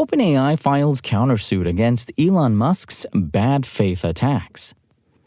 OpenAI files countersuit against Elon Musk's bad faith attacks.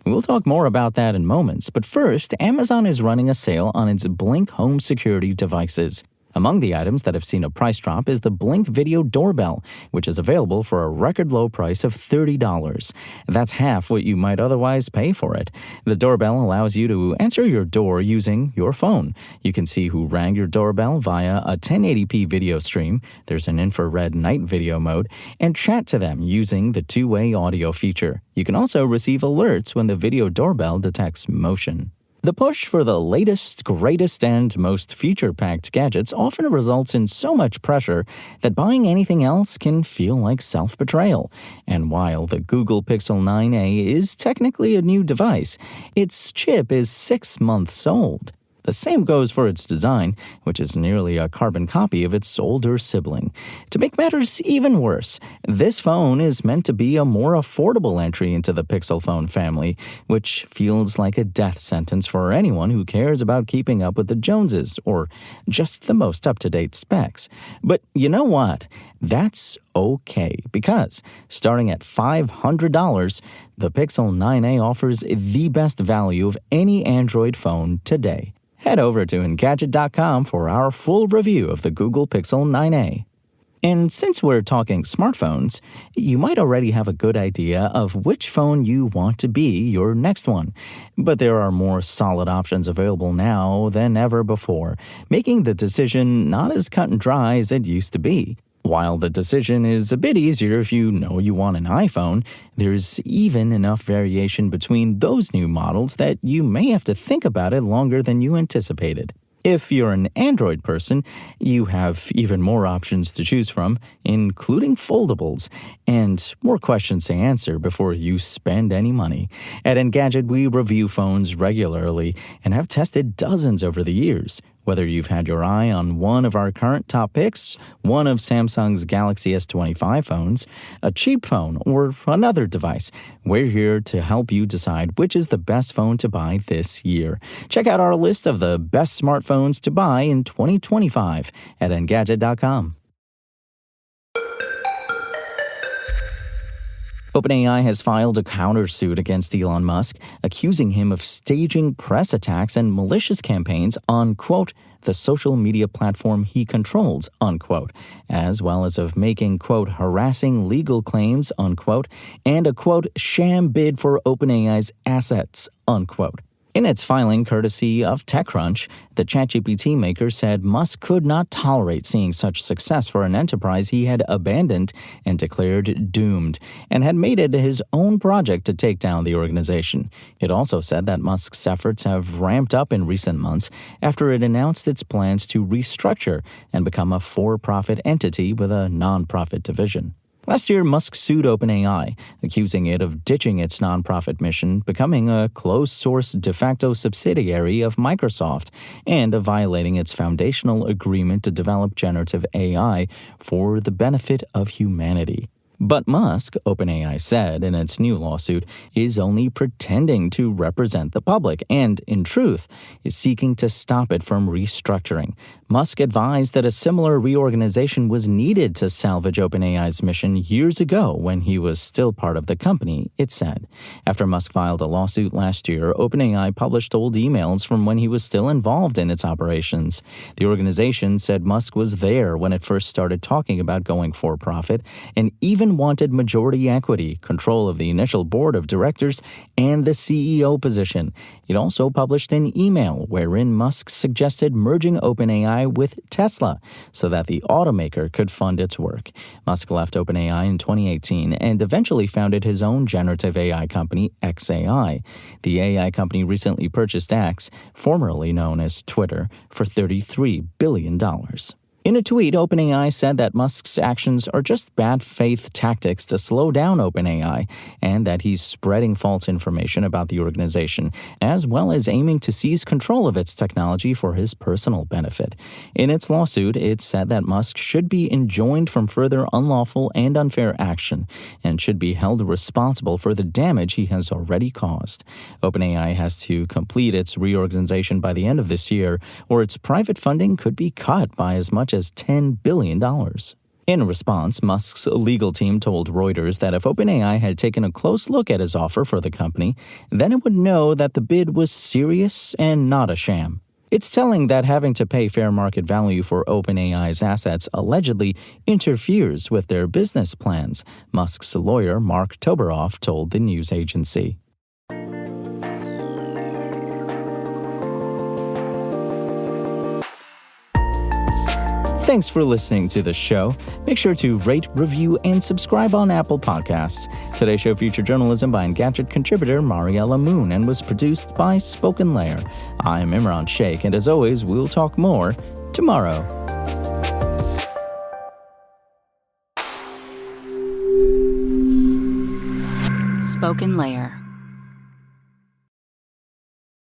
We'll talk more about that in moments, but first, Amazon is running a sale on its Blink home security devices. Among the items that have seen a price drop is the Blink Video Doorbell, which is available for a record low price of $30. That's half what you might otherwise pay for it. The doorbell allows you to answer your door using your phone. You can see who rang your doorbell via a 1080p video stream, there's an infrared night video mode, and chat to them using the two-way audio feature. You can also receive alerts when the video doorbell detects motion. The push for the latest, greatest, and most feature-packed gadgets often results in so much pressure that buying anything else can feel like self-betrayal. And while the Google Pixel 9a is technically a new device, its chip is 6 months old. The same goes for its design, which is nearly a carbon copy of its older sibling. To make matters even worse, this phone is meant to be a more affordable entry into the Pixel phone family, which feels like a death sentence for anyone who cares about keeping up with the Joneses or just the most up-to-date specs. But you know what? That's okay, because starting at $500, the Pixel 9a offers the best value of any Android phone today. Head over to Engadget.com for our full review of the Google Pixel 9a. And since we're talking smartphones, you might already have a good idea of which phone you want to be your next one. But there are more solid options available now than ever before, making the decision not as cut and dry as it used to be. While the decision is a bit easier if you know you want an iPhone, there's even enough variation between those new models that you may have to think about it longer than you anticipated. If you're an Android person, you have even more options to choose from, including foldables, and more questions to answer before you spend any money. At Engadget, we review phones regularly and have tested dozens over the years. Whether you've had your eye on one of our current top picks, one of Samsung's Galaxy S25 phones, a cheap phone, or another device, we're here to help you decide which is the best phone to buy this year. Check out our list of the best smartphones to buy in 2025 at Engadget.com. OpenAI has filed a countersuit against Elon Musk, accusing him of staging press attacks and malicious campaigns on, quote, the social media platform he controls, unquote, as well as of making, quote, harassing legal claims, unquote, and a, quote, sham bid for OpenAI's assets, unquote. In its filing courtesy of TechCrunch, the ChatGPT maker said Musk could not tolerate seeing such success for an enterprise he had abandoned and declared doomed, and had made it his own project to take down the organization. It also said that Musk's efforts have ramped up in recent months after it announced its plans to restructure and become a for-profit entity with a non-profit division. Last year, Musk sued OpenAI, accusing it of ditching its nonprofit mission, becoming a closed-source de facto subsidiary of Microsoft, and of violating its foundational agreement to develop generative AI for the benefit of humanity. But Musk, OpenAI said in its new lawsuit, is only pretending to represent the public and, in truth, is seeking to stop it from restructuring. Musk advised that a similar reorganization was needed to salvage OpenAI's mission years ago when he was still part of the company, it said. After Musk filed a lawsuit last year, OpenAI published old emails from when he was still involved in its operations. The organization said Musk was there when it first started talking about going for profit, and even wanted majority equity, control of the initial board of directors, and the CEO position. It also published an email wherein Musk suggested merging OpenAI with Tesla so that the automaker could fund its work. Musk left OpenAI in 2018 and eventually founded his own generative AI company, xAI. The AI company recently purchased X, formerly known as Twitter, for $33 billion. In a tweet, OpenAI said that Musk's actions are just bad faith tactics to slow down OpenAI, and that he's spreading false information about the organization, as well as aiming to seize control of its technology for his personal benefit. In its lawsuit, it said that Musk should be enjoined from further unlawful and unfair action, and should be held responsible for the damage he has already caused. OpenAI has to complete its reorganization by the end of this year, or its private funding could be cut by as much as $10 billion. In response, Musk's legal team told Reuters that if OpenAI had taken a close look at his offer for the company, then it would know that the bid was serious and not a sham. It's telling that having to pay fair market value for OpenAI's assets allegedly interferes with their business plans, Musk's lawyer Mark Toberoff told the news agency. Thanks for listening to the show. Make sure to rate, review, and subscribe on Apple Podcasts. Today's show featured journalism by Engadget contributor Mariella Moon and was produced by Spoken Layer. I'm Imran Sheikh, and as always, we'll talk more tomorrow. Spoken Layer.